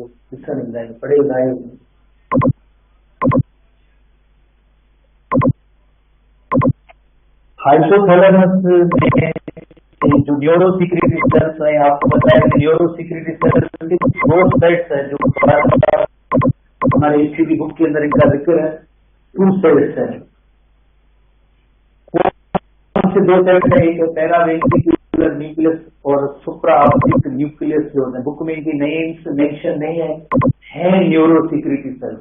वो किसका मिल जाएगा, बड़े गाय। हाइपोथैलेमस में जो न्यूरो सिक्रेटरी सेल्स है, आपको बताया कि न्यूरो सिक्रेटरी सेल्स के दो सेट्स है जो हमारे हिस्ट्री बुक के अंदर इनका जिक्र है। 2 सेट्स है। कौन से 2 सेट्स है? एक है पैरावेंट्रिकुलर न्यूक्लियस और सुप्रा ऑप्टिक न्यूक्लियस जो है, बुक में इनकी नेम्स मेंशन नहीं है न्यूरो सिक्रेटरी सेल्स।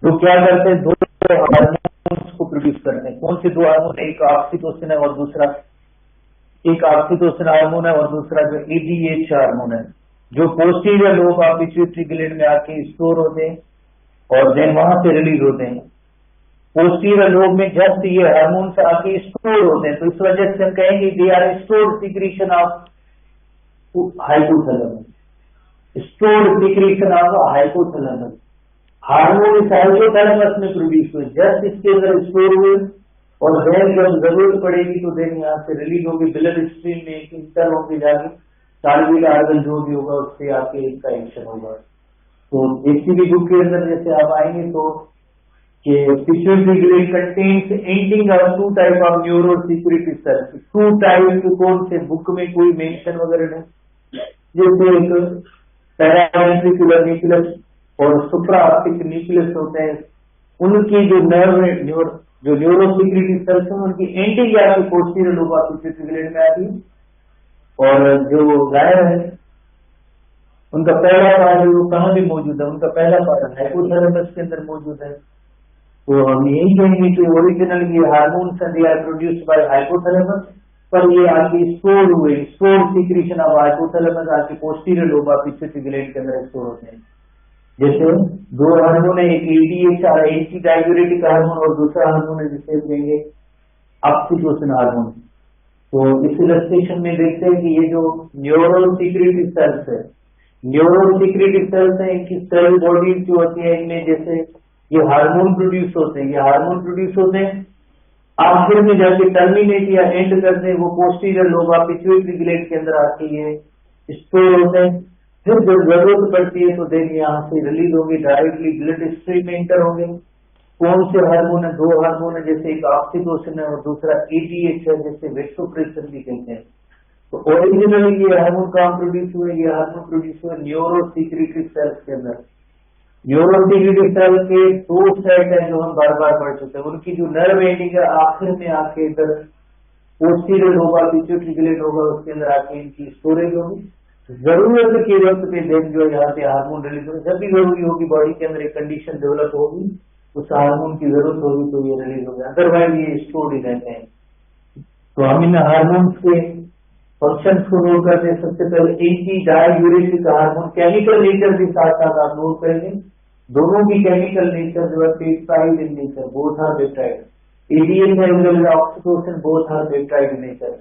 तो क्या करते हैं, 2 हार्मोन्स को प्रोड्यूस करते हैं। कौन से 2 हार्मोन? एक ऑक्सीटोसिन है और दूसरा हार्मोन है और दूसरा जो ADH हार्मोन है, जो posterior lobe of pituitary gland में आके स्टोर होते हैं और देन वहां से रिलीज होते हैं। पोस्टीरियर लोब में जस्ट ये हार्मोन्स आके स्टोर होते हैं, तो इस वजह से हम कहेंगे they are stored secretion of hypothalamus. Stored secretion of hypothalamus. Hormone इस हाइपोथैलेमस में प्रोड्यूस हुए, जस्ट इसके अंदर स्टोर हुए और देन जब जरूरत पड़ेगी तो देन यहाँ से रिलीज होगी ब्लड स्ट्रीम में, इंटर होगी जाके टारगेट आर्गन जो भी होगा उससे आके इसका एक्शन होगा। तो किसी भी बुक के अंदर जैसे आप आएंगे तो कि pituitary gland contains ending of 2 type of neuro secretory cells. 2 type कौन से? बुक में कोई मेंशन वगैरह नहीं। जैसे एक पैरावेंट्रिकुलर न्यूक्लियस और सुप्रा ऑप्टिक न्यूक्लियस होते हैं, उनकी जो नर्व जो न्यूरो सिक्रेटरी सेल्स है उनकी एंडिंग या तो posterior lobe of pituitary gland में आती है। और जो गाय है उनका पहला पार्ट वो कहाँ भी मौजूद है? उनका पहला पार्ट हाइपोथैलेमस के अंदर मौजूद है। तो हम यही कहेंगे कि ओरिजिनल ये hormones they are produced by hypothalamus, पर ये आगे स्टोर हुए, स्टोर सिक्रीशन ऑफ हाइपोथैलेमस आके posterior lobe of pituitary gland के अंदर स्टोर होते हैं। जैसे 2 हार्मोन है, एक ADH एंटी डाययूरेटिक हार्मोन और दूसरा हार्मोन है जिसे कहेंगे ऑक्सीटोसिन हार्मोन। तो इस इलस्ट्रेशन में देखते हैं कि ये जो न्यूरो सिक्रेटरी सेल्स है, न्यूरो सिक्रेटरी सेल्स है, इनकी सेल बॉडीज जो होती है इनमें जैसे ये हार्मोन प्रोड्यूस होते हैं, ये हार्मोन प्रोड्यूस होते हैं, आखिर में जाके टर्मिनेट या एंड करते हैं वो posterior lobe of pituitary gland के अंदर आके ये स्टोर होते हैं। फिर जब जरूरत पड़ती है तो देन यहाँ से रिलीज होंगे, डायरेक्टली ब्लड स्ट्रीम में एंटर होंगे। कौन से हार्मोन है? 2 हार्मोन है, जैसे एक ऑक्सीटोसिन है और दूसरा ADH है, जैसे वेसोप्रेसिन भी कहते हैं। तो ओरिजिनली ये हार्मोन कहाँ प्रोड्यूस हुए? ये हार्मोन प्रोड्यूस हुए न्यूरो सिक्रेटरी सेल्स के अंदर। न्यूरो सिक्रेटरी सेल के 2 सेट है जो हम बार बार पढ़ चुके हैं। उनकी जो नर्व एंडिंग है आखिर में आके इधर posterior lobe of pituitary gland होगा, उसके अंदर आके इनकी स्टोरेज होगी। जरूरत के वक्त पे देन जो यहाँ से हार्मोन रिलीज होगी, जब भी जरूरी होगी बॉडी के अंदर एक कंडीशन डेवलप होगी उस हार्मोन की जरूरत होगी तो ये रिलीज होगा, अदरवाइज ये स्टोर्ड ही रहते हैं। तो हम इन हार्मोन्स के फंक्शन को नोट करते हैं। सबसे पहले anti diuretic hormone chemical nature के साथ साथ आप नोट करेंगे, दोनों की केमिकल नेचर जो है peptide in nature, both are peptide. ADH and oxytocin both are peptide in nature.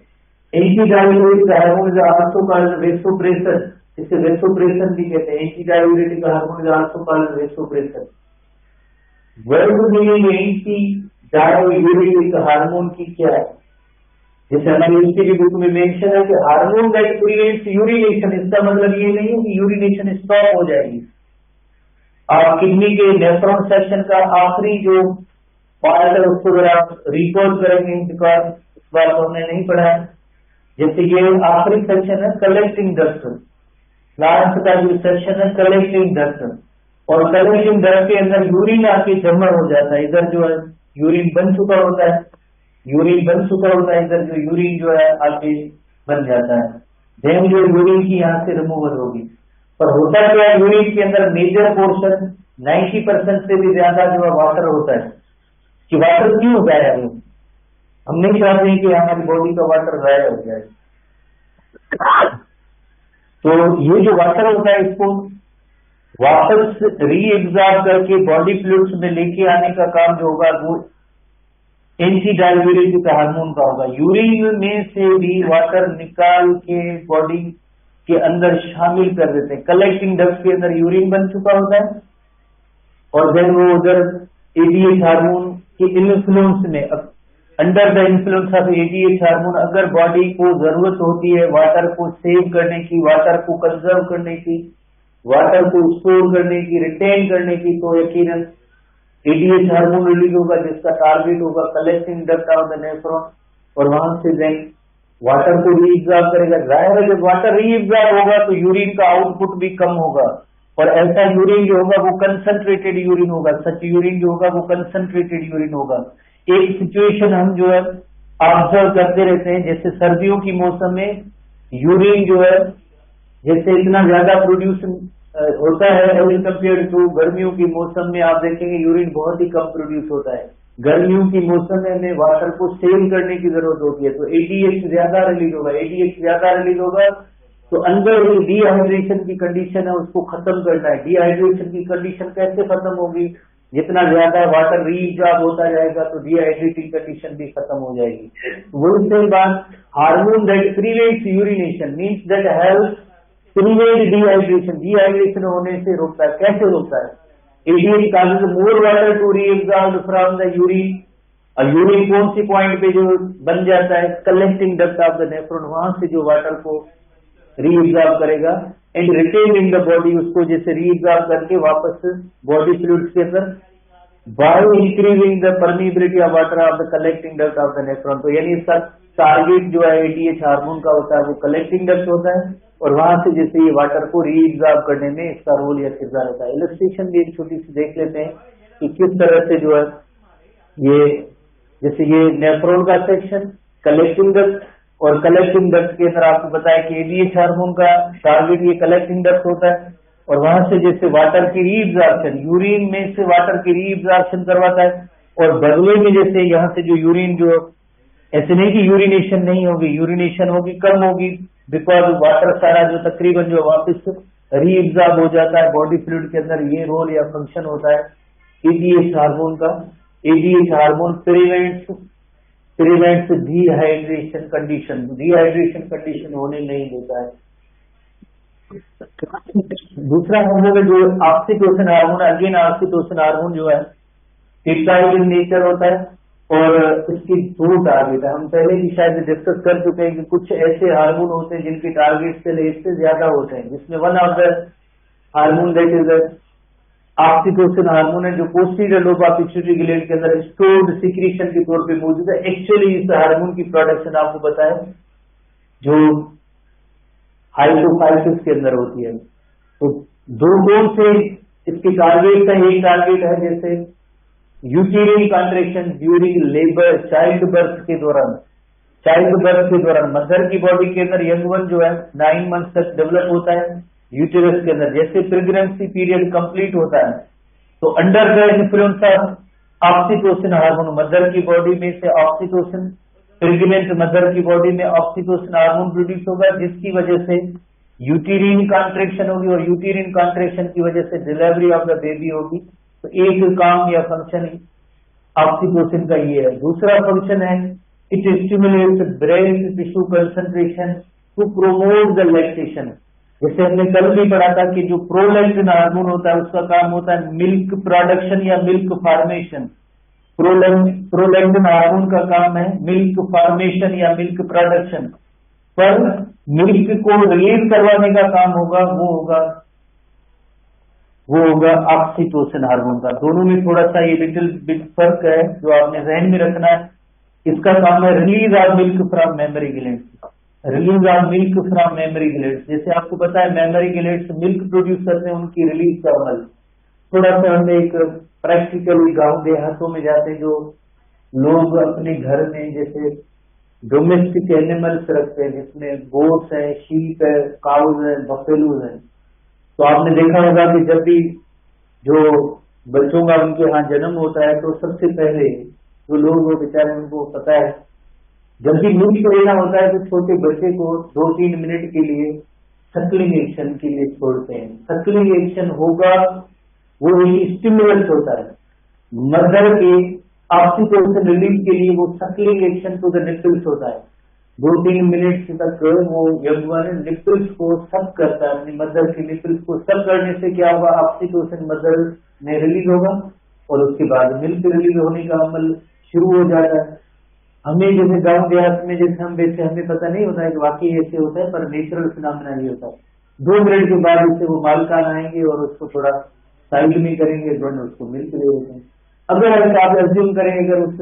Anti diuretic hormone is also called vasopressin, इसे वेसोप्रेसन भी कहते हैं। Anti diuretic hormone is also called vasopressin. Word meaning anti diuretic hormone की क्या है? जैसे हमारी history की बुक में मेंशन है कि हार्मोन दैट प्रिवेंट्स यूरिनेशन, इसका मतलब ये नहीं है कि यूरिनेशन स्टॉप हो जाएगी। आप किडनी के नेफ्रॉन सेक्शन का आखिरी जो पार्ट है उसको अगर आप रिकॉल करेंगे, बिकॉज इस बार तो हमने नहीं पढ़ा है। जैसे ये आखिरी सेक्शन है कलेक्टिंग डस्ट, लास्ट का जो सेक्शन है कलेक्टिंग डस्ट, और कलेक्टिंग डस्ट के अंदर यूरिन आके जमा हो जाता है। इधर जो है यूरिन बन चुका होता है, इधर जो यूरिन जो है आके बन जाता है। देन जो यूरिन की यहाँ से रिमूवल होगी, पर होता क्या है यूरिन के अंदर मेजर पोर्शन 90% से भी ज्यादा जो है वाटर होता है। कि वाटर क्यों गायब है? हम नहीं चाहते हैं कि हमारी बॉडी का वाटर गायब हो जाए। तो ये जो वाटर होता है इसको वापस रीएब्जॉर्ब करके बॉडी फ्लूइड्स में लेके आने का काम जो होगा वो एंटी डाययूरेटिक हार्मोन का होगा। यूरिन में से भी वाटर निकाल के बॉडी के अंदर शामिल कर देते हैं। कलेक्टिंग डक्ट के अंदर यूरिन बन चुका होता है और देन वो उधर ADH हार्मोन के इन्फ्लुएंस में, under the influence of ADH hormone, अगर बॉडी को जरूरत होती है वाटर को सेव करने की, वाटर को कंजर्व करने की, वाटर को स्टोर करने की, रिटेन करने की, तो यकीनन एडीएच हार्मोन रिलीज होगा जिसका टारगेट होगा collecting duct of the nephron, और वहां से देन वाटर को रीएब्जॉर्ब करेगा। जाहिर है जब वाटर रीएब्जॉर्ब होगा तो यूरिन का आउटपुट भी कम होगा, और ऐसा यूरिन जो होगा वो कंसंट्रेटेड यूरिन होगा, सच यूरिन जो होगा वो कंसंट्रेटेड यूरिन होगा। एक सिचुएशन हम जो है ऑब्जर्व करते रहते हैं, जैसे सर्दियों की मौसम में यूरिन जो है जैसे इतना ज्यादा प्रोड्यूस होता है एज कम्पेयर टू गर्मियों की मौसम में आप देखेंगे यूरिन बहुत ही कम प्रोड्यूस होता है। गर्मियों की मौसम में हमें वाटर को सेव करने की जरूरत होती है, तो एडीएच ज्यादा रिलीज होगा। एडीएच ज्यादा रिलीज होगा तो अंदर जो डिहाइड्रेशन की कंडीशन है उसको खत्म करना है। डिहाइड्रेशन की कंडीशन कैसे खत्म होगी? जितना ज्यादा वाटर रीअब्जॉर्ब होता जाएगा तो डिहाइड्रेटिंग कंडीशन भी खत्म हो जाएगी। वही से बात, hormone that prevents urination means that help prevent dehydration, dehydration होने से रोकता है। कैसे रोकता है? ADH causes more water to reabsorb from the urine, और यूरिन कौन सी पॉइंट पे जो बन जाता है? Collecting duct of the nephron, वहां से जो वाटर को रीअब्जॉर्ब करेगा and retain in the body, उसको जैसे रीअब्जॉर्ब करके वापस बॉडी फ्लूइड्स के अंदर by increasing the permeability of water of the collecting duct of the nephron. तो यानी इसका टारगेट जो है एडीएच हार्मोन का होता है वो कलेक्टिंग डक्ट होता है, और वहां से जैसे ये वाटर को रीअब्जॉर्ब करने में इसका रोल या किरदार होता है। इलस्ट्रेशन भी एक छोटी सी देख लेते हैं कि किस तरह से जो है ये, जैसे ये नेफ्रॉन का सेक्शन, कलेक्टिंग डक्ट, और कलेक्टिंग डक्ट के अंदर आपको बताया कि एडीएच हार्मोन का टारगेट ये कलेक्टिंग डक्ट होता है, और वहां से जैसे वाटर की रीअब्जॉर्प्शन, यूरिन में से वाटर की रीअब्जॉर्प्शन करवाता है, और बदले में जैसे यहाँ से जो यूरिन जो, ऐसे नहीं कि यूरिनेशन नहीं होगी, यूरिनेशन होगी, कम होगी, बिकॉज वाटर सारा जो तकरीबन जो वापस रीअब्जॉर्ब हो जाता है बॉडी फ्लूइड के अंदर। ये रोल या फंक्शन होता है एडीएच हार्मोन का। ADH hormone prevents dehydration condition, dehydration condition होने नहीं देता है। दूसरा हार्मोन है जो oxytocin hormone, again oxytocin hormone जो है पेप्टाइड इन नेचर होता है, और इसकी दो टारगेट है। हम पहले भी शायद डिस्कस कर चुके हैं कि कुछ ऐसे हार्मोन होते हैं जिनके टारगेट से इससे ज्यादा होते हैं, जिसमें one of the hormone that is oxytocin hormone है जो posterior lobe of pituitary gland के अंदर स्टोर्ड सिक्रीशन के तौर पे मौजूद है। एक्चुअली इस हार्मोन की प्रोडक्शन आपको पता है जो हाइपोफाइसिस के अंदर होती है। तो दो कौन से इसके टारगेट है? एक टारगेट है जैसे यूटेरिन contraction during labour, child birth के दौरान, चाइल्ड बर्थ के दौरान मदर की बॉडी के अंदर यंग वन जो है 9 मंथ तक डेवलप होता है यूटेरस के अंदर। जैसे प्रेगनेंसी पीरियड कंप्लीट होता है तो under the influence of oxytocin hormone, mother की बॉडी में से ऑक्सीटोसिन, प्रेग्नेंट मदर की बॉडी में ऑक्सीटोसिन हार्मोन प्रोड्यूस होगा, जिसकी वजह से यूटेरिन कॉन्ट्रैक्शन होगी, और यूटेरिन कॉन्ट्रैक्शन की वजह से डिलीवरी ऑफ द बेबी होगी। तो एक काम या फंक्शन ऑक्सीटोसिन का ये है। दूसरा फंक्शन है it stimulates breast tissue concentration to promote the lactation. जैसे हमने कल भी पढ़ा था कि जो प्रोलैक्टिन हार्मोन होता है उसका काम होता है मिल्क प्रोडक्शन या मिल्क फॉर्मेशन। प्रोलैक्टिन हार्मोन का काम है मिल्क फॉर्मेशन या मिल्क प्रोडक्शन, पर मिल्क को रिलीज करवाने का काम होगा वो होगा ऑक्सीटोसिन हार्मोन का। दोनों में थोड़ा सा ये लिटिल बिट फर्क है जो आपने जहन में रखना है। इसका काम है release of milk from memory gland, release of milk from memory gland. जैसे आपको पता है मेमोरी ग्लैंड मिल्क प्रोड्यूस करते हैं, उनकी रिलीज का अमल थोड़ा सा हमने एक प्रैक्टिकली गांव देहातों में जाते हैं, जो लोग अपने घर में जैसे डोमेस्टिक एनिमल्स रखते हैं जिसमें गोट्स है, शीप है, काउज है, बफेलोज है। तो आपने देखा होगा कि जब भी जो बच्चों का उनके यहाँ जन्म होता है तो सबसे पहले जो लोग वो बेचारे उनको पता है जब भी मिल्क लेना होता है तो छोटे बच्चे को 2-3 मिनट के लिए सक्लिंग एक्शन के लिए छोड़ते हैं। सक्लिंग एक्शन होगा वो एक स्टिमुलेंट होता है मदर के ऑक्सीटोसिन रिलीज के लिए, वो सक्लिंग एक्शन टू द निपल्स होता है। 2-3 मिनट तक वो यंगवन निपल्स को सक करता है, अपनी मदर की निपल्स को सक करने से क्या होगा, ऑक्सीटोसिन मदर में रिलीज होगा और उसके बाद मिल्क रिलीज होने का अमल शुरू हो जाता है। हमें जैसे गांव देहात में जैसे हम वैसे हमें पता नहीं होता है कि वाकई ऐसे होता है, पर नेचुरल फिनोमेना ये होता है। 2 मिनट के बाद उससे वो मालकान आएंगे और उसको थोड़ा साइड में करेंगे, दोनों उसको मिल्क ले लेते हैं। अगर आप एज्यूम करें अगर उस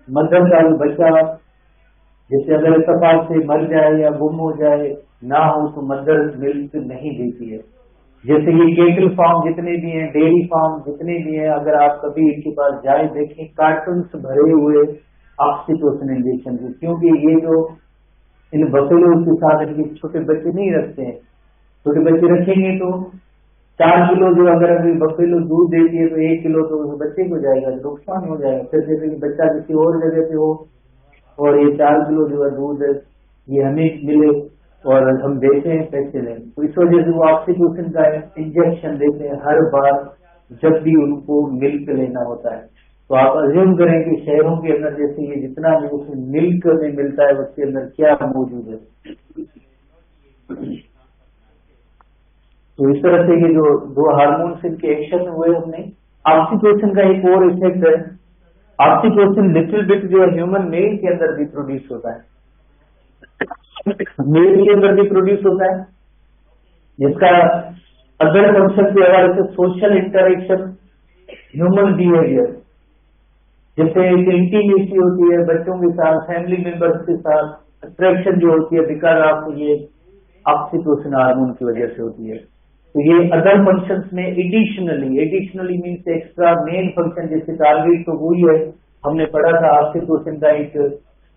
मदर का बच्चा जैसे अगर इत्तेफाक से मर जाए या गुम हो जाए ना हो तो मदर मिल्क नहीं देती है। जैसे ये केटल फार्म जितने भी हैं, डेयरी फार्म जितने भी हैं, अगर आप कभी इनके पास जाए देखें कार्टन्स भरे हुए ऑक्सीटोसिन इंजेक्शन के, क्योंकि ये जो इन बफेलो के साथ इनके छोटे बच्चे नहीं रखते हैं। छोटे बच्चे रखेंगे तो 4 किलो जो अगर अभी बफेलो दूध देती है तो 1 किलो तो उस बच्चे को जाएगा, नुकसान हो जाएगा। फिर जैसे कि बच्चा किसी और जगह पे हो और ये 4 किलो जो है दूध ये हमें मिले और हम देते हैं पैसे लें, तो इस वजह से वो ऑक्सीटोसिन का इंजेक्शन देते हैं हर बार जब भी उनको मिल्क लेना होता है। तो आप अज्यूम करें कि शहरों के अंदर जैसे ये जितना भी उसमें मिल्क में मिलता है उसके अंदर क्या मौजूद है। तो इस तरह से ये जो 2 हार्मोन्स इनके एक्शन हुए हमने। ऑक्सीटोसिन का एक और इफेक्ट है, ऑक्सीटोसिन लिटिल बिट जो है ह्यूमन मेल के अंदर भी प्रोड्यूस होता है, मेल के अंदर भी प्रोड्यूस होता है, जिसका अदर फंक्शन के हवाले से सोशल इंटरेक्शन, ह्यूमन बिहेवियर, जैसे एक इंटीमेसी होती है बच्चों के साथ, फैमिली मेंबर्स के साथ, अट्रैक्शन जो होती है बिकॉज ऑफ ये ऑक्सीटोसिन हार्मोन की वजह से होती है। तो ये अदर फंक्शंस में additionally means extra main function जैसे टारगेट तो हुई है, हमने पढ़ा था ऑक्सीटोसिन का एक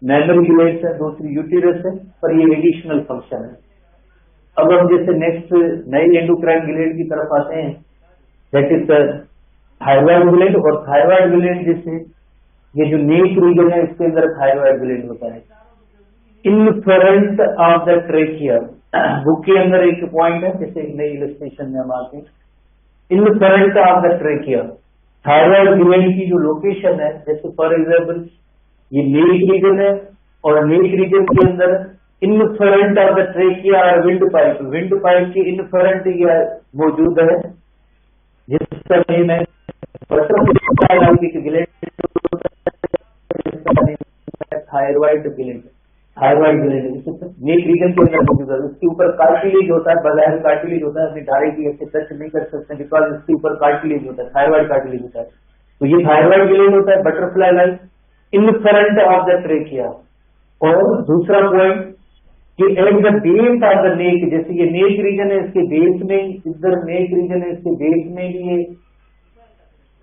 मेमोरी ग्लैंड है, दूसरी यूटिरस है, पर ये एडिशनल फंक्शन है। अब हम जैसे नेक्स्ट नई एंडोक्राइन ग्लैंड की तरफ आते हैं, दैट इज थायराइड ग्लैंड। और थायराइड ग्लैंड जैसे ये जो नेक रीजन है इसके अंदर थायराइड ग्लैंड होता है। इनफेरेंट ऑफ द ट्रेकिया, बुक के अंदर एक पॉइंट है, जैसे एक नई इलस्ट्रेशन में हम आते हैं, inferior of the trachea, thyroid gland की जो लोकेशन है, जैसे फॉर एग्जाम्पल ये नेक रीजन है और नेक रीजन के अंदर इनफेरेंट ऑफ द ट्रेकिया और विंड पाइप की इनफेरेंट ये मौजूद है, जिसका नेम है thyroid gland. Thyroid gland neck region के अंदर मौजूद है। उसके ऊपर कार्टिलेज होता है, बगैर कार्टिलेज होता है, अपनी डायरेक्टली ऐसे टच नहीं कर सकते बिकॉज इसके ऊपर कार्टिलेज होता है, थायराइड कार्टिलेज होता है। तो ये थायराइड ग्लैंड होता है, butterfly like inferior of the trachea. और दूसरा पॉइंट कि at the base of the neck, जैसे ये नेक रीजन है इसके बेस में, इधर नेक रीजन है इसके बेस में भी ये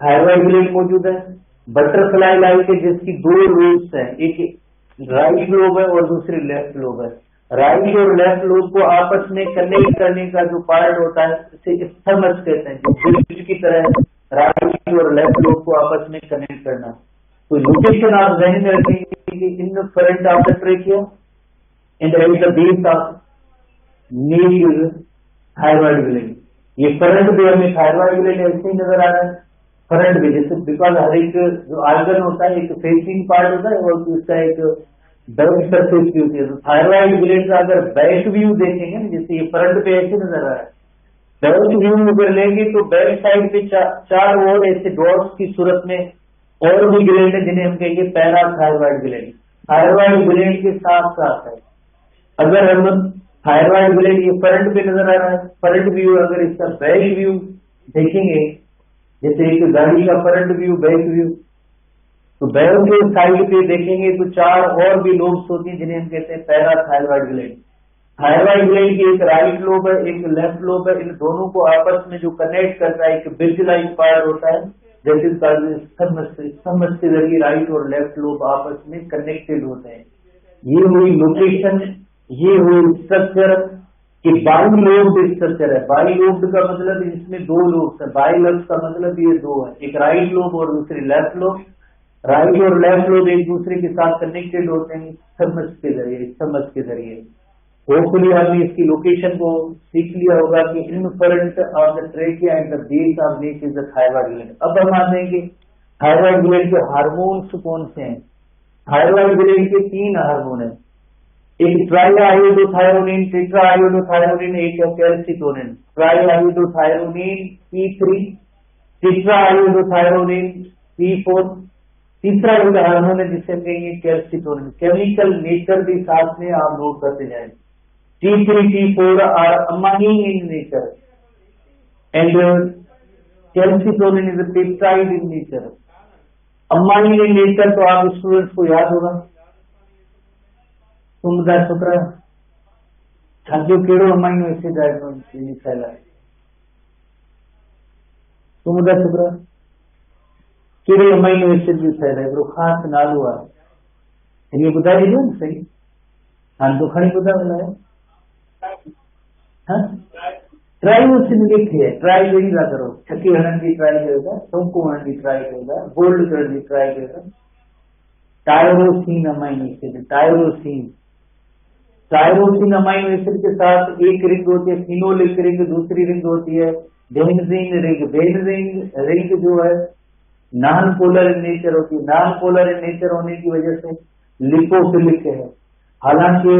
थायराइड ग्लैंड मौजूद है। बटरफ्लाई लाइक है जिसकी 2 लूब्स हैं, एक राइट लोब है और दूसरी लेफ्ट लोब है। राइट और लेफ्ट लोब को आपस में कनेक्ट करने का जो पार्ट होता है इसे स्थमस कहते हैं, जो ब्रिज की तरह राइट और लेफ्ट लोब को आपस में कनेक्ट करना। तो लोकेशन आप जहन में रखेंगे in front of the trachea and eight the base of neck thyroid gland. ये फ्रंट पे हमें थायराइड ग्लैंड ऐसे ही नजर आ रहा है, फ्रंट पे, जैसे बिकॉज हर एक जो आर्गन होता है एक फेसिंग पार्ट होता है और उसका एक बैक सरफेस भी होती है। तो थायराइड ग्लैंड का अगर बैक व्यू देखेंगे ना, जैसे ये फ्रंट पे ऐसे नजर आ रहा है, बैक व्यू अगर लेंगे तो बैक साइड पे 4 और ऐसे डॉट्स की सूरत में और भी ग्लैंड है जिन्हें हम कहेंगे पैराथायराइड ग्लैंड। थायराइड ग्लैंड के साथ साथ है, अगर हम थायराइड ग्लैंड ये फ्रंट पे नजर आ रहा है, फ्रंट व्यू, अगर इसका बैक व्यू देखेंगे जैसे एक गाड़ी का फ्रंट व्यू बैक व्यू, तो बैक के साइड पे देखेंगे तो 4 और भी लोब्स होती हैं जिन्हें हम कहते हैं पैराथायराइड ग्लैंड। थायराइड ग्लैंड की एक राइट लोब है, एक लेफ्ट लोब है, इन दोनों को आपस में जो कनेक्ट करता है एक ब्रिज लाइक पार्ट होता है, जैसे स्थमस के जरिए राइट और लेफ्ट लोब आपस में कनेक्टेड होते हैं। ये हुई लोकेशन, ये हुई स्ट्रक्चर कि बाई लोब्ड स्ट्रक्चर है। बाई लोब्ड का मतलब इसमें 2 लोब्स है, बाई लोब्स का मतलब ये 2 है, एक राइट लोब और दूसरी लेफ्ट लोब। राइट और लेफ्ट लोब एक दूसरे के साथ कनेक्टेड होते हैं स्थमस के जरिए। होपफुली आपने इसकी लोकेशन को सीख लिया होगा कि in front of the trachea and the base of neck is the thyroid gland. अब हम आते हैं कि थायराइड ग्लैंड के हार्मोन्स कौन से हैं। थायराइड ग्लैंड के 3 हार्मोन हैं, एक ट्राइआयोडोथायरोनिन, टेट्राआयोडोथायरोनिन, एक कैल्सिटोनिन। ट्राइआयोडोथायरोनिन T3, टेट्राआयोडोथायरोनिन T4, तीसरा एक हार्मोन है जिसे कहेंगे कैल्सिटोनिन। केमिकल नेचर भी साथ में आप नोट करते जाएं। T3, T4 are amine in nature, and calcitonin is a peptide in nature. Amine in nature तो आप स्टूडेंट्स को याद होगा, तुम बता सकते हो छात्रों केड़ो अमाइनो एसिड फैला है, तुम बता सकते हो केड़े अमाइनो एसिड भी फैला है, खास नालो आहे, इन्हें बुधा दीजिए ना सही, हाँ तो खड़ी बुधा वाला है, हाँ ट्राइओसिन लिखे है, ट्राई जड़ी ना करो, छकी हरण की ट्राई करेगा, शंकु हरण की ट्राई करेगा, गोल्ड कलर की ट्राई करेगा, tyrosine amino acid, tyrosine amino acid के साथ एक रिंग होती है फिनोलिक रिंग, दूसरी रिंग होती है बेंजीन रिंग। बेंजीन रिंग जो है नॉन पोलर इन नेचर होती है, नॉन पोलर इन नेचर होने की वजह से लिपोफिलिक है, हालांकि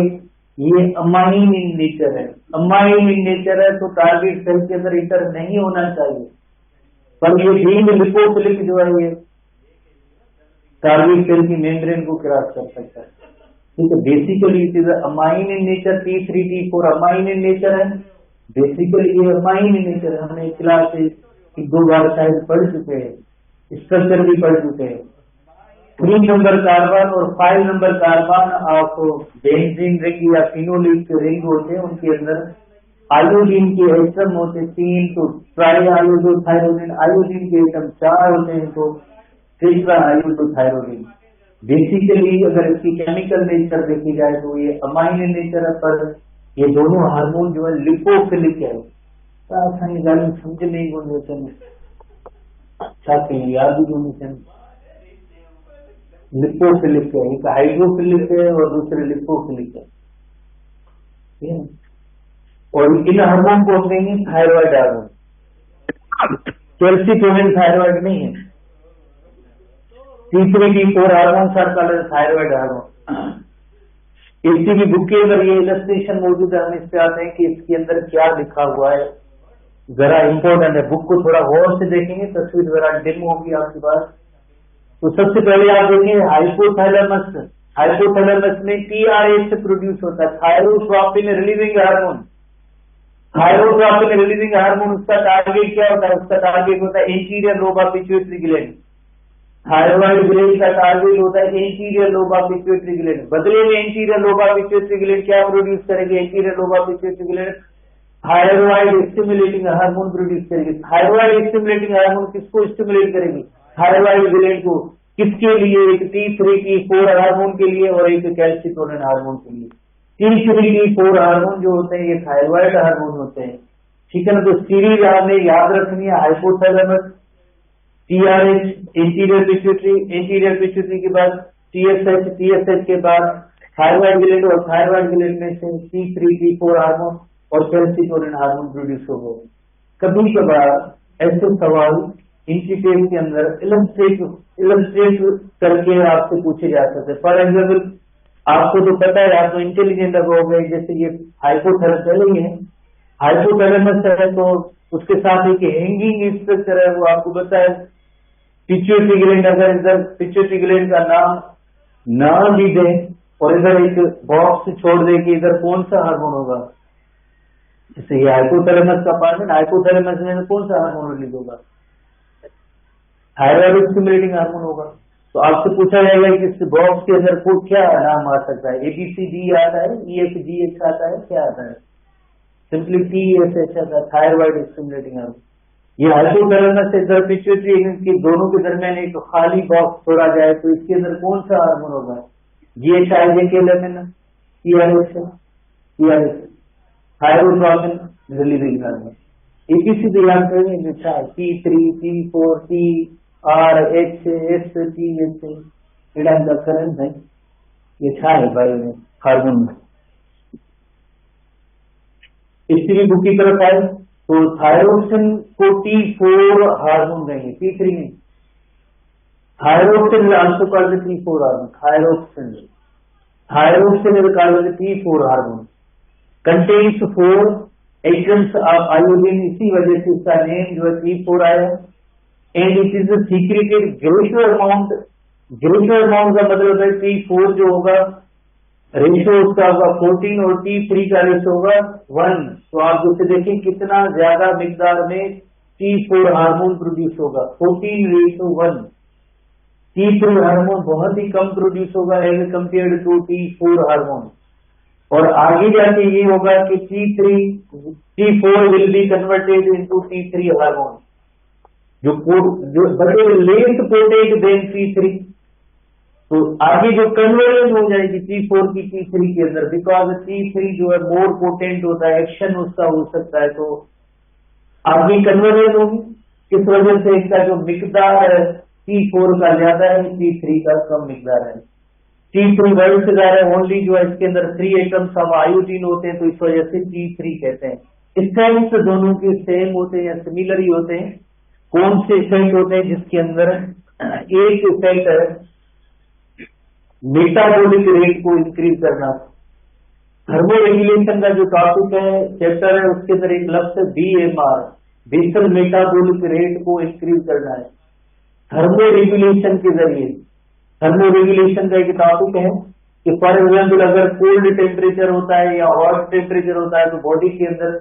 ये अमाइन इन नेचर है, अमाइन इन नेचर है तो टारगेट सेल के अंदर इंटर नहीं होना चाहिए, पर ये बीइंग लिपोफिलिक जो है ये टारगेट सेल की मेम्ब्रेन को क्रॉस कर सकता है। ठीक है, basically it is amine in nature, T3, T4 amine in nature है, बेसिकली ये अमाइन इन नेचर है। हमने क्लास से 2 बार शायद पढ़ चुके हैं, स्ट्रक्चर भी पढ़ चुके हैं। 3 नंबर कार्बन और 5 number carbon of benzene ring या फिनोलिक रिंग होते हैं, उनके अंदर आयोडीन के एटम होते हैं 3, तो ट्राई आयोडोथायरोडिन, आयोडीन के एटम 4 होते हैं तो टेट्रा आयोडोथायरोडिन। बेसिकली अगर इसकी केमिकल नेचर देखी जाए तो ये अमाइन इन नेचर है, पर ये दोनों हार्मोन जो है लिपोफिलिक है। आसानी गाली समझ नहीं बोलते अच्छा याद भी बोलते लिपोफिलिक है, एक हाइड्रोफिलिक है और दूसरे लिपोफिलिक है। और इन हार्मोन को हम कहेंगे थायराइड हार्मोन, कैल्सिटोनिन थायराइड नहीं है। T3, T4 hormone are called thyroid hormone. इसी की बुक के अंदर ये इलस्ट्रेशन मौजूद है, हम इस पे आते हैं कि इसके अंदर क्या लिखा हुआ है, जरा इंपॉर्टेंट है, बुक को थोड़ा गौर से देखेंगे, तस्वीर जरा डिम होगी आपके पास। तो सबसे पहले आप देखेंगे हाइपोथैलेमस, हाइपोथैलेमस में TRH से प्रोड्यूस होता है thyrotropin relieving hormone. Thyrotropin relieving hormone उसका टारगेट क्या होता है, उसका टारगेट होता है anterior lobe of pituitary gland. Thyroid gland का टारगेट होता है anterior lobe of pituitary gland. बदले में anterior lobe of pituitary gland क्या प्रोड्यूस करेगी, anterior lobe of pituitary gland thyroid stimulating hormone produce करेगी। थायराइड स्टिमुलेटिंग हार्मोन किसको stimulate करेगी, थायराइड ग्लैंड को। किसके लिए, एक T3, T4 हार्मोन के लिए और एक कैल्सिटोनिन हार्मोन के लिए। T3, T4 हार्मोन जो होते हैं ये थायराइड हार्मोन होते हैं, ठीक है ना। तो सीरीज आपने याद रखनी है, hypothalamus, TRH interior pituitary, interior pituitary के बाद TSH, TSH के बाद थायराइड ग्लैंड और थायराइड ग्लैंड में से T3, T4 हार्मोन और कैल्सिटोनिन हार्मोन प्रोड्यूस हो गए। कभी कभार ऐसे सवाल इंस्टीट्यूट के अंदर इलस्ट्रेट करके आपसे पूछे जा सकते हैं। फॉर एग्जाम्पल आपको तो पता है, आप तो इंटेलिजेंट हो गए, जैसे ये हाइपोथैलेमस है, हाइपोथैलेमस है तो उसके साथ एक हैंगिंग स्ट्रक्चर है, वो आपको पता है पिट्यूटरी ग्लैंड। अगर इधर पिट्यूटरी ग्लैंड का नाम भी दें और इधर एक बॉक्स छोड़ दे कि इधर कौन सा हार्मोन होगा, जैसे ये हाइपोथैलेमस का पार्ट है, हाइपोथैलेमस में कौन सा हार्मोन रिलीज होगा, थायराइड स्टिमुलेटिंग हार्मोन होगा। तो आपसे पूछा जाएगा कि इस बॉक्स के अंदर को क्या नाम आ सकता है, ABCD आता है, EFGH आता है, क्या आता है, सिंपली TSH आता है, थायराइड स्टिमुलेटिंग हार्मोन। ये हाइपोथैलेमस से इधर पिट्यूटरी के दोनों के दरमियान एक खाली बॉक्स छोड़ा जाए तो इसके अंदर कौन सा हार्मोन होगा, GHI के lamin, TRH thyrotropin relieving hormone. ABCD याद करेंगे, T3, T4, TRH, STH इड़ा करंट है, ये है भाई हार्मोन में। इसलिए बुक की तरफ आए तो थायरोक्सिन को T4 हार्मोन कहेंगे, T3 नहीं। Thyroxine also called T4 hormone, thyroxine is called T4 hormone, contains 4 atoms of iodine, इसी वजह से इसका नेम जो है T4 आया। And it is secreted greater amount का मतलब है T4 जो होगा रेशो उसका होगा 14 और T3 का रेशो होगा 1। तो आप जैसे देखें कितना ज्यादा मिकदार में T4 हार्मोन प्रोड्यूस होगा, 14:1। T3 हार्मोन बहुत ही कम प्रोड्यूस होगा as compare to T4 hormone. और आगे जाके ये होगा कि T4 will be converted into T3 hormone, जो बड़े लेट पोटेंट देन T3। तो आगे जो कन्वर्जन हो जाएगी T4 की T3 के अंदर, बिकॉज T3 जो है मोर पोटेंट होता है, एक्शन उसका हो सकता है, तो आगे कन्वर्जन होगी। इस वजह से इसका जो मिकदार है T4 का ज्यादा है, T3 का कम मिकदार है। T3 वर्ल्ड से ज्यादा है, ओनली जो है इसके अंदर 3 एटम्स ऑफ आयोडीन होते हैं, तो इस वजह से T3 कहते हैं। इफेक्ट दोनों के सेम होते हैं या सिमिलर ही होते हैं। कौन से इफेक्ट होते हैं? जिसके अंदर एक इफेक्ट है मेटाबॉलिक रेट को इंक्रीज करना। थर्मो रेगुलेशन का जो टॉपिक है, चैप्टर है, उसके अंदर एक लफ्ज है BMR, बेसल मेटाबॉलिक रेट को इंक्रीज करना है थर्मो रेगुलेशन के जरिए। थर्मो रेगुलेशन का एक टॉपिक है कि फॉर एग्जाम्पल अगर कोल्ड टेम्परेचर होता है या हॉट टेम्परेचर होता है, तो बॉडी के अंदर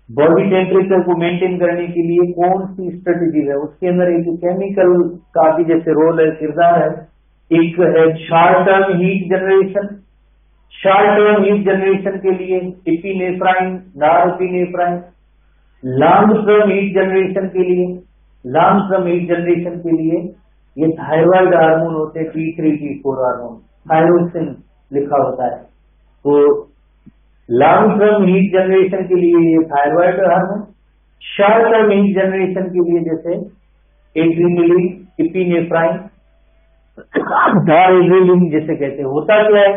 बॉडी टेम्परेचर को मेंटेन करने के लिए कौन सी स्ट्रेटेजी है। उसके अंदर एक केमिकल का भी जैसे रोल है, किरदार है। एक है short term heat generation. Short term heat generation के लिए epinephrine, नॉरएपिनेफ्राइन। Long term heat generation के लिए, लॉन्ग टर्म हीट जनरेशन के लिए ये थायराइड हार्मोन होते हैं, T3 T4 हार्मोन, थायरोसिन लिखा होता है। तो लॉन्ग टर्म हीट जनरेशन के लिए ये thyroid hormone, short term heat generation के लिए जैसे एड्रीनलिन, एपिनेफ्राइन, नॉरएड्रेनालिन जैसे कहते हैं। होता क्या है?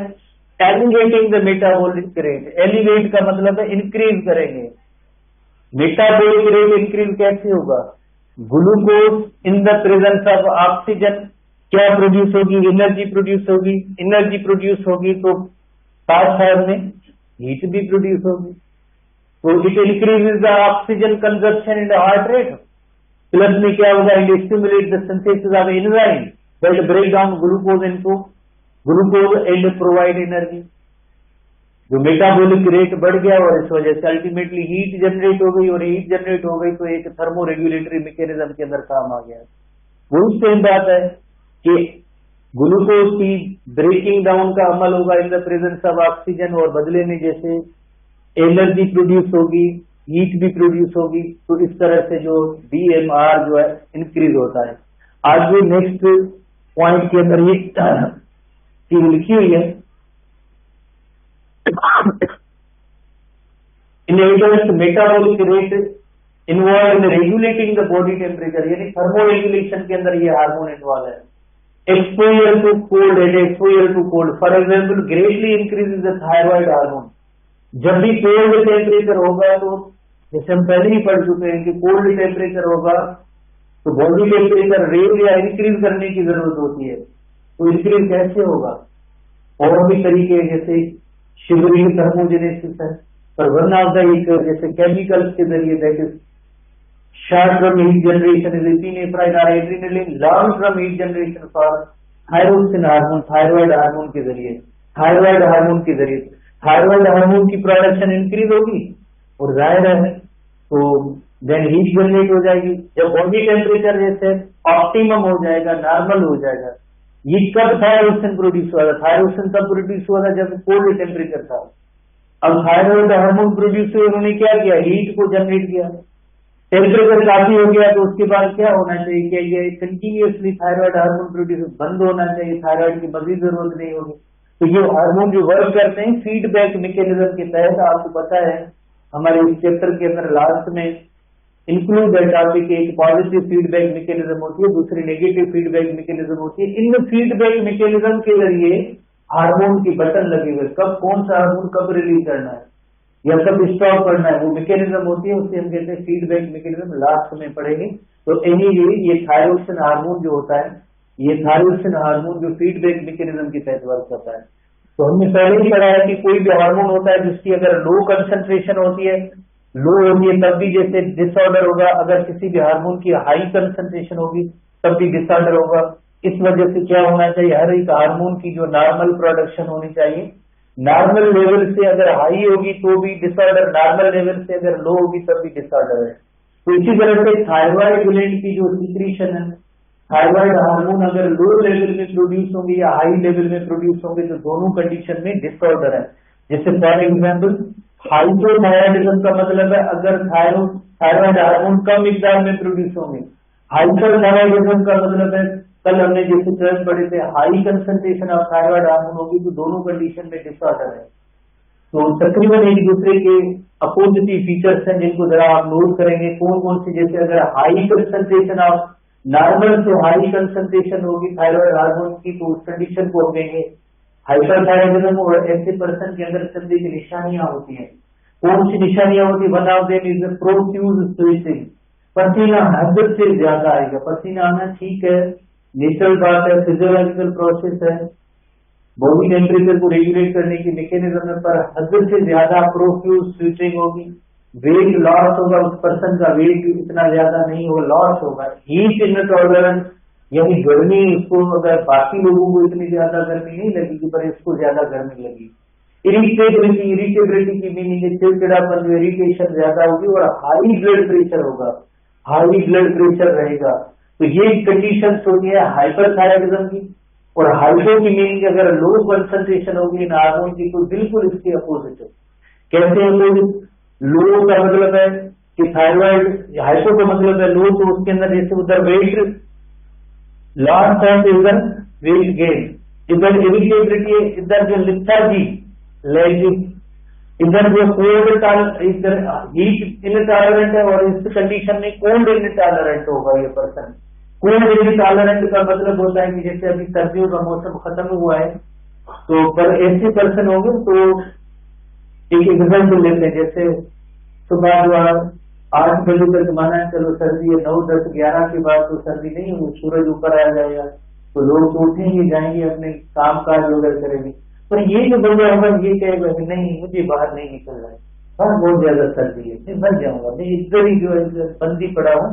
Elevating the metabolic rate. Elevate का मतलब है इंक्रीज करेंगे। मेटाबॉलिक रेट इंक्रीज कैसे होगा? Glucose in the presence of oxygen क्या प्रोड्यूस होगी? एनर्जी प्रोड्यूस होगी। एनर्जी प्रोड्यूस होगी तो साथ साथ में हीट भी प्रोड्यूस होगी। तो it increases the oxygen consumption in the heart rate. Plus में क्या होगा? It stimulate the synthesis of enzyme that break down glucose into glucose and provide energy. जो मेटाबॉलिक रेट बढ़ गया और इस वजह से अल्टीमेटली हीट जनरेट हो गई, और हीट जनरेट हो गई तो एक थर्मो रेगुलेटरी मैकेनिज्म के अंदर काम आ गया। वही सेम बात है कि ग्लूकोज की ब्रेकिंग डाउन का अमल होगा in the presence of oxygen, और बदले में जैसे एनर्जी प्रोड्यूस होगी, हीट भी प्रोड्यूस होगी। तो इस तरह से जो BMR जो है इंक्रीज होता है। आज भी नेक्स्ट पॉइंट के अंदर ये चीज लिखी हुई है, inhibitors metabolic rate involve in regulating the body temperature, यानी थर्मो रेगुलेशन के अंदर ये हार्मोन इन्वॉल्व है। Exposure to cold and exposure to cold, for example greatly increase the thyroid hormone. जब भी कोल्ड टेम्परेचर होगा, तो जैसे हम पहले ही पढ़ चुके हैं कि कोल्ड टेम्परेचर होगा तो बॉडी टेम्परेचर रेज या इंक्रीज करने की जरूरत होती है। तो इंक्रीज कैसे होगा? और भी तरीके जैसे शिवरिंग थर्मोजेनेसिस है, पर वन ऑफ द एक जैसे केमिकल्स के जरिए, that is short term heat generation is epinephrine or adrenaline. Long term heat generation for thyroxine hormone, thyroid hormone के जरिए, थायराइड हार्मोन के जरिए थायराइड हार्मोन की प्रोडक्शन इंक्रीज होगी और जाहिर है तो देन हीट जनरेट हो जाएगी। जब बॉडी टेम्परेचर जैसे ऑप्टिमम हो जाएगा, नॉर्मल हो जाएगा, ये कब थायरोसिन प्रोड्यूस हुआ था? थायरोसिन तब प्रोड्यूस हुआ था जब कोल्ड टेम्परेचर था। अब थायराइड हार्मोन प्रोड्यूस हुए, उन्होंने क्या किया? हीट को जनरेट किया। टेम्परेचर काफी हो गया तो उसके बाद क्या होना चाहिए? क्या ये कंटिन्यूअसली थायराइड हार्मोन प्रोड्यूस बंद होना चाहिए? थायराइड की मजीद जरूरत नहीं होगी। तो ये हार्मोन जो वर्क करते हैं फीडबैक मैकेनिज्म के तहत, आपको पता है हमारे इस चैप्टर के अंदर लास्ट में इंक्लूड है टॉपिक, एक पॉजिटिव फीडबैक मैकेनिज्म होती है, दूसरी नेगेटिव फीडबैक मैकेनिज्म होती है। इन फीडबैक मैकेनिज्म के जरिए हार्मोन की बटन लगे हुए, कब कौन सा हार्मोन कब रिलीज करना है या कब स्टॉप करना है, वो मैकेनिज्म होती है, उसे हम कहते हैं फीडबैक मैकेनिज्म। लास्ट में पढ़ेंगे। तो एनीवे ये थायरोसिन हार्मोन जो होता है, ये थायरोसिन हार्मोन जो फीडबैक मैकेनिज्म के तहत वर्क करता है। तो हमने पहले ही पढ़ा है कि कोई भी हार्मोन होता है जिसकी अगर लो कंसंट्रेशन होती है, लो होगी है, तब भी जैसे डिसऑर्डर होगा। अगर किसी भी हार्मोन की हाई कंसंट्रेशन होगी तब भी डिसऑर्डर होगा। इस वजह से क्या होना चाहिए, हर एक हार्मोन की जो नॉर्मल प्रोडक्शन होनी चाहिए, नॉर्मल लेवल से अगर हाई होगी तो भी डिसऑर्डर, नॉर्मल लेवल से अगर लो होगी तब भी डिसऑर्डर है। तो इसी तरह से थायराइड ग्लैंड की जो सिक्रीशन है, थायराइड हार्मोन अगर लो लेवल में प्रोड्यूस होंगे या हाई लेवल में प्रोड्यूस होंगे तो दोनों कंडीशन में डिसऑर्डर है। जैसे फॉर एग्जाम्पल हाइपोथायराइडिज्म का मतलब है अगर थायराइड हार्मोन कम मिकदार में प्रोड्यूस होंगे। हाइपरथायराइडिज्म का मतलब है, कल हमने जैसे टर्म पढ़े थे, high concentration of thyroid hormone होगी तो दोनों कंडीशन में डिसऑर्डर है। तो तकरीबन एक दूसरे के अपोजिटिव फीचर्स हैं जिनको जरा आप नोट करेंगे कौन कौन से। जैसे अगर हाई कंसंट्रेशन ऑफ नॉर्मल से हाई कंसंट्रेशन होगी थायराइड हार्मोन की तो उस कंडीशन को हम कहेंगे हाइपरथायराइडिज्म। और ऐसे पर्सन के अंदर चंदे की निशानियां होती हैं। कौन सी निशानियां होती है? One of them is profuse sweating, पसीना हद से ज्यादा आएगा। पसीना आना ठीक है, नेचुरल बात है, फिजियोलॉजिकल प्रोसेस है, बॉडी टेम्परेचर को रेगुलेट करने की मैकेनिज्म है, पर हद से ज्यादा प्रोफ्यूज स्वेटिंग होगी। वेट लॉस होगा, उस पर्सन का वेट इतना ज्यादा नहीं होगा, लॉस होगा। हीट इनटॉलरेंस यानी गर्मी, इसको अगर बाकी लोगों को इतनी ज्यादा गर्मी नहीं लगेगी पर इसको ज्यादा गर्मी लगेगी। इरिटेबिलिटी, इरिटेबिलिटी की मीनिंग है चिड़चिड़ापन, इरिटेशन ज्यादा होगी। और हाई ब्लड प्रेशर होगा, हाई ब्लड प्रेशर रहेगा। तो ये कंडीशंस होती है हाइपरथायराइडिज्म की। और हाइपो की मीनिंग अगर लो कंसंट्रेशन होगी इन हार्मोन की तो बिल्कुल इसके अपोजिट है। कैसे अपोजिट? लो का मतलब है कि थायराइड, हाइपो का मतलब है लो, तो उसके अंदर जैसे उधर वेट लॉस है तो इधर वेट गेन, इधर इरिटेबिलिटी, इधर जो लिथार्जी लेजिक, इधर जो कोल्ड, इधर हीट इनटॉलरेंट है। और इस कंडीशन में कोल्ड इनटॉलरेंट होगा ये पर्सन। कोल्ड इनटॉलरेंट का मतलब होता है कि जैसे अभी सर्दियों का मौसम खत्म हुआ है तो पर ऐसे पर्सन होंगे तो एक एग्जाम्पल लेते हैं। जैसे सुबह जो 8 बजे तक माना है, चलो सर्दी है, 9, 10, 11 के बाद तो सर्दी नहीं होगी, सूरज ऊपर आ जाएगा तो लोग तो उठेंगे, जाएंगे अपने काम काज वगैरह करेंगे। पर ये जो बंदा होगा ये कहेगा कि नहीं मुझे बाहर नहीं निकलना है, हाँ बहुत ज्यादा सर्दी है, मैं बच जाऊंगा, मैं इधर ही जो है बंदी पड़ा हूँ,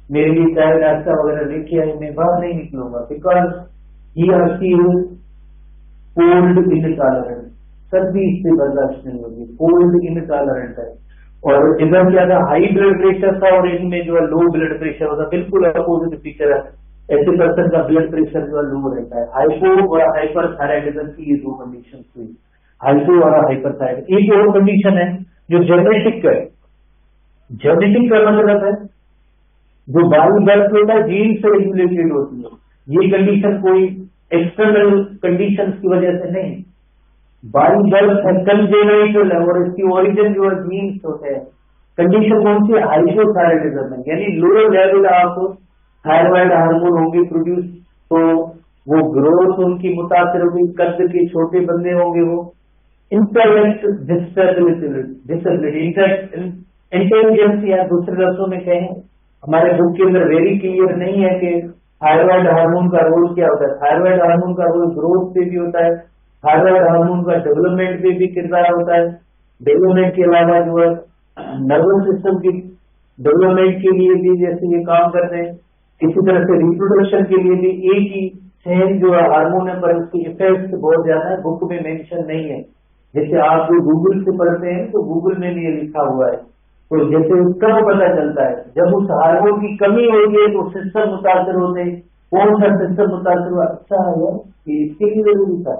मेरे लिए चाय नाश्ता वगैरह लेके आए, मैं बाहर नहीं निकलूंगा। Because he or she cold intolerant, सर्दी इससे बर्दाश्त नहीं होगी, कोल्ड इनटॉलरेंट है। और इधर क्या था, हाई ब्लड प्रेशर था और इनमें जो है लो ब्लड प्रेशर होता, बिल्कुल अपोजिट फीचर है। ऐसे पर्सन का ब्लड प्रेशर जो है लो रहता है। हाइपो और हाइपर थायराइडिज्म की ये दो कंडीशन हुई, हाइपो और हाइपर थायराइड। एक और कंडीशन है जो जेनेटिक है। जेनेटिक का मतलब है जो बाई बर्थ होता है, जीन से रेगुलेटेड होती है। ये कंडीशन कोई एक्सटर्नल कंडीशन की वजह से नहीं, बाई बर्थ है, कंजेनिटल है और इसकी ओरिजिन जो है जीन्स होते हैं। कंडीशन कौन सी? हाइपोथायराइडिज्म है, यानी lower level of thyroid hormone होंगे प्रोड्यूस, तो वो ग्रोथ उनकी मुतासर होगी, कद के छोटे बंदे होंगे, वो इंटेलेक्ट डिसेबिलिटी, इंटेलिजेंस, या दूसरे लफ्जों में कहें हमारे बुक के अंदर वेरी क्लियर नहीं है कि थायराइड हार्मोन का रोल क्या होता है। थायराइड हार्मोन का रोल ग्रोथ पे भी होता है, थायराइड हार्मोन का डेवलपमेंट पे भी किरदार होता है। डेवलपमेंट के अलावा जो है नर्वस सिस्टम की डेवलपमेंट के लिए भी जैसे ये काम करते हैं, इसी तरह से रिप्रोडक्शन के लिए भी एक ही सेम जो हार्मोन है पर उसकी इफेक्ट बहुत ज्यादा है, बुक में मेंशन नहीं है। जैसे आप जो गूगल से पढ़ते हैं तो गूगल में भी ये लिखा हुआ है। तो जैसे कब पता चलता है? जब उस हार्मोन की कमी होती है तो सिस्टम मुतासर होते हैं। कौन सा सिस्टम मुतासर हुआ? अच्छा है कि इसके लिए जरूरी था।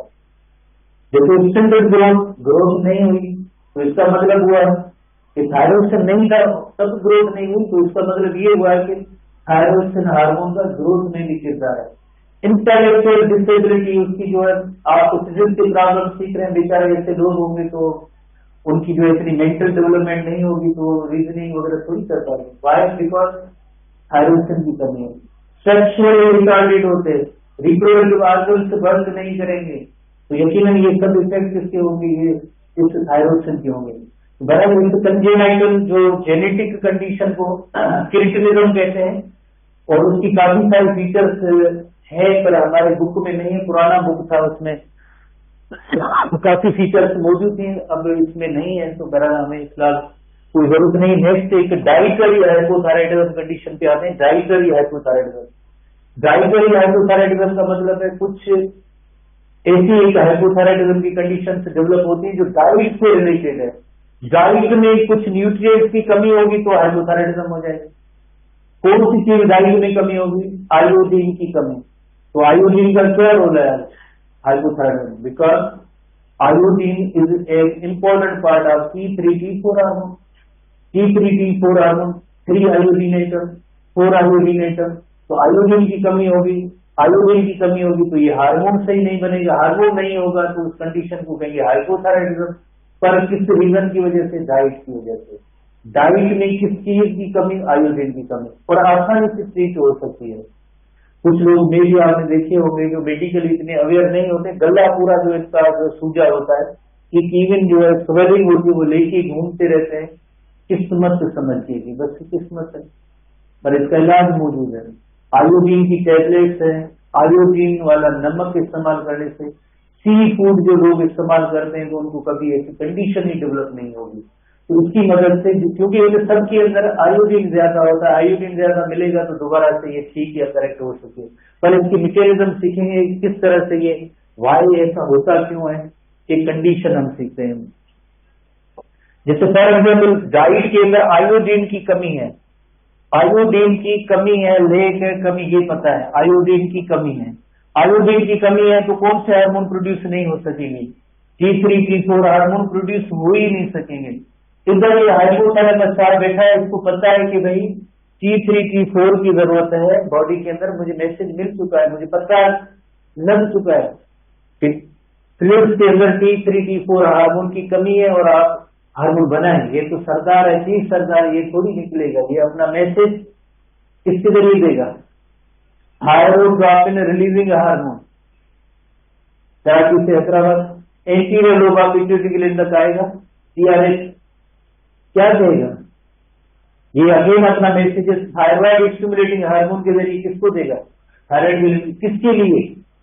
जैसे स्टैंडर्ड ग्रोथ नहीं हुई तो इसका मतलब हुआ कि थायरोक्सिन नहीं था तब ग्रोथ नहीं हुई, तो इसका मतलब ये हुआ है कि थायरोक्सिन हार्मोन का ग्रोथ में भी किरदार है। इंटेलेक्चुअल डिसेबिलिटी, उसकी जो है आप ऑटिज्म की प्रॉब्लम सीख रहे हैं, बेचारे ऐसे लोग होंगे तो उनकी जो इतनी मेंटल डेवलपमेंट नहीं होगी तो रीजनिंग वगैरह थोड़ी कर पाएंगे। वाई? बिकॉज थायरोक्सिन की कमी है। सेक्सुअली रिटार्डेड होते, रिप्रोडक्टिव ऑर्गन्स बंद नहीं करेंगे तो यकीनन ये सब इफेक्ट किसके होंगे? ये इस थायरोक्सिन के होंगे। बहरहाल इस कंजेनाइटल जो जेनेटिक कंडीशन को क्रिटिनिज्म कहते हैं और उसकी काफी सारे फीचर्स है पर हमारे बुक में नहीं है, पुराना बुक था उसमें काफी फीचर्स मौजूद थी, अब इसमें नहीं है, तो बहरहाल हमें फिलहाल कोई जरूरत नहीं। नेक्स्ट एक डाइटरी हाइपोथायराइडिज्म कंडीशन पे आते हैं। डाइटरी हाइपोथायराइडिज्म, डाइटरी हाइपोथायराइडिज्म का मतलब है कुछ ऐसी एक हाइपोथायराइडिज्म की कंडीशन से डेवलप होती है जो डाइट से रिलेटेड है। डाइट में कुछ न्यूट्रिएंट्स की कमी होगी तो हाइपोथायराइडिज्म हो जाएगी। कौन सी चीज डाइट में कमी होगी? आयोडीन की कमी। तो आयोडीन का क्या रोल है hypothyroidism? Because iodine is a important part of T3T4 hormone. T3T4 hormone 3 आयोडीनेटर 4 आयोडीनेटर। तो आयोडीन की कमी होगी। आयोडीन की कमी होगी तो ये हार्मोन सही नहीं बनेगा। हार्मोन नहीं होगा तो उस कंडीशन को कहेंगे हाइपोथायराइडिज्म। पर किस रीजन की वजह से? डाइट की वजह से। डाइट में किस चीज की कमी? आयोडीन की कमी। और आसानी से ट्रीट हो सकती है। कुछ लोग मे भी आपने देखे होंगे जो मेडिकली इतने अवेयर नहीं होते, गला पूरा जो इसका जो सूजा होता है, इवन जो है स्वेलिंग होती है वो लेके घूमते रहते हैं। किस्मत समझिए कि बस किस्मत है, पर इसका इलाज मौजूद है। आयोडीन की टैबलेट्स है। आयोडीन वाला नमक इस्तेमाल करने से, सी फूड जो लोग इस्तेमाल करते हैं तो उनको कभी ऐसी कंडीशन ही डेवलप नहीं होगी। तो उसकी मदद से, क्योंकि सबके अंदर आयोडीन ज्यादा होता है, आयोडीन ज्यादा मिलेगा तो दोबारा से ये ठीक या करेक्ट हो सके। पर इसकी मैकेनिज्म सीखेंगे किस तरह से ये वाई ऐसा होता क्यों है, एक कंडीशन हम सीखते हैं। जैसे फॉर एग्जाम्पल डाइट के अंदर आयोडीन की कमी है, आयोडीन की कमी है, लेक है कमी, ये पता है आयोडीन की कमी है। आयोडीन की कमी है तो कौन से हार्मोन प्रोड्यूस नहीं हो सकेंगे? T3T4 हार्मोन प्रोड्यूस हो ही नहीं सकेंगे। इधर ये हाइपोथैलेमस बैठा है, इसको पता है कि भाई T3T4 की जरूरत है बॉडी के अंदर, मुझे मैसेज मिल चुका है, मुझे पता लग चुका है फ्लूइड्स के अंदर T3T4 हार्मोन की कमी है और आप हार्मोन बनाएं। ये तो सरदार है, चीफ सरदार, ये थोड़ी निकलेगा, ये अपना मैसेज किसके जरिए देगा? थायरोड्रोपिन रिलीजिंग हार्मोन तैराकी से Hyderabad anterior lobe of pituitary gland तक आएगा। TRH क्या कहेगा? ये अगेन अपना मैसेजेस थायराइड स्टिमुलेटिंग हार्मोन के जरिए किसको देगा? थायराइड। किसके लिए?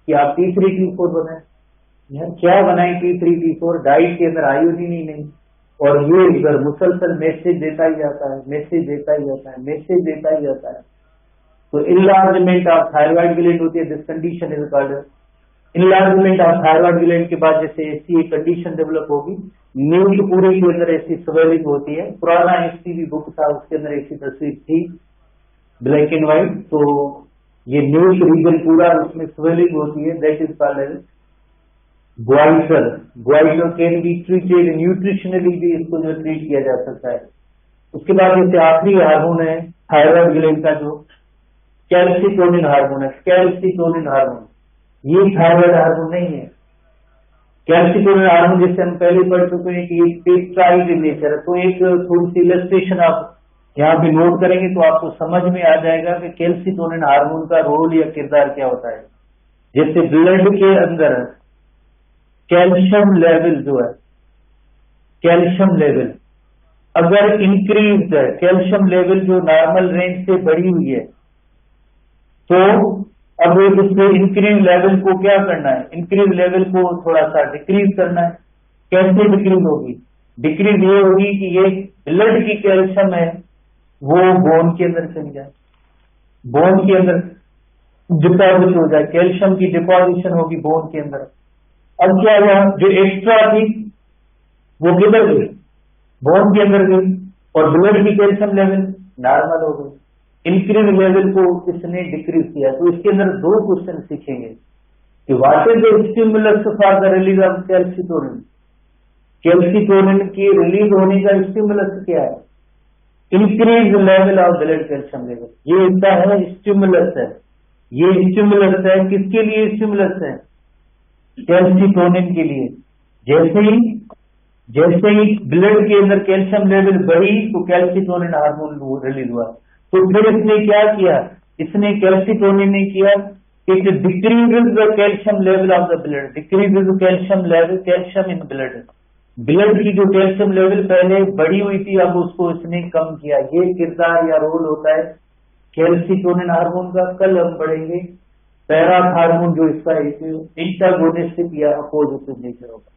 कि आप T3T4 बनाए। यार क्या बनाए T3T4? डाइट के अंदर आयोडीन ही नहीं, और ये इधर मुसलसल मैसेज देता ही जाता है, मैसेज देता ही जाता है, मैसेज देता ही जाता है। तो इनलार्जमेंट ऑफ थायराइड ग्लैंड होती है, this condition is called enlargement of thyroid gland. के बाद जैसे ऐसी एक कंडीशन डेवलप होगी, न्यूज पूरे के अंदर ऐसी स्वेलिंग होती है। पुराना HPV बुक था, उसके अंदर ऐसी तस्वीर थी ब्लैक एंड व्हाइट। तो ये न्यूज रीजन पूरा उसमें स्वेलिंग होती है, that is called goitre. Goitre can be treated nutritionally भी, इसको जो ट्रीट किया जा सकता है। उसके बाद जैसे आखिरी हार्मोन है थायराइड ग्लैंड का, जो कैल्सिटोनिन हार्मोन है। कैल्सिटोनिन हार्मोन ये थायराइड हार्मोन नहीं है। कैल्सिटोनिन हार्मोन जैसे हम पहले पढ़ चुके हैं कि एक पेप्टाइड इन नेचर है। तो एक थोड़ी सी इलस्ट्रेशन आप यहाँ पे नोट करेंगे तो आपको समझ में आ जाएगा कि कैल्सिटोनिन हार्मोन का रोल या किरदार क्या होता है। जैसे ब्लड के अंदर कैल्शियम लेवल जो है, कैल्शियम लेवल अगर इंक्रीज है, कैल्शियम लेवल जो नॉर्मल रेंज से बढ़ी हुई है, तो अब इसमें इंक्रीज लेवल को क्या करना है? इंक्रीज लेवल को थोड़ा सा डिक्रीज करना है। कैसे डिक्रीज होगी? डिक्रीज ये होगी कि ये ब्लड की कैल्शियम है वो बोन के अंदर चली जाए, बोन के अंदर डिपॉजिट हो जाए, कैल्शियम की डिपॉजिशन होगी बोन के अंदर। अब क्या हुआ? जो एक्स्ट्रा थी वो किधर गई? बोन के अंदर गई, और ब्लड की कैल्शियम लेवल नॉर्मल हो गई। इंक्रीज लेवल को किसने डिक्रीज किया? तो इसके अंदर दो क्वेश्चन सीखेंगे कि what is the stimulus for the release of calcitonin. Calcitonin की रिलीज होने का स्टिमुलस क्या है? Increase level of blood calcium level, ये इसका है स्टिमुलस है। ये स्टिमुलस है, किसके लिए स्टिमुलस है? कैल्सिटोनिन के लिए। जैसे ही ब्लड के अंदर कैल्शियम लेवल बढ़ी तो कैल्सिटोनिन हार्मोन रिलीज हुआ। तो फिर इसने क्या किया? इसने कैल्सिटोनिन ने किया it decreases the calcium level of the blood, decreases calcium level, calcium in blood. Blood की जो कैल्शियम लेवल पहले बढ़ी हुई थी अब उसको इसने कम किया। ये किरदार या रोल होता है कैल्सिटोनिन हार्मोन का। कल हम पढ़ेंगे पैरा हार्मोन जो इसका इंटागोनिस्टिक या अपोजिटिव नेचर होगा।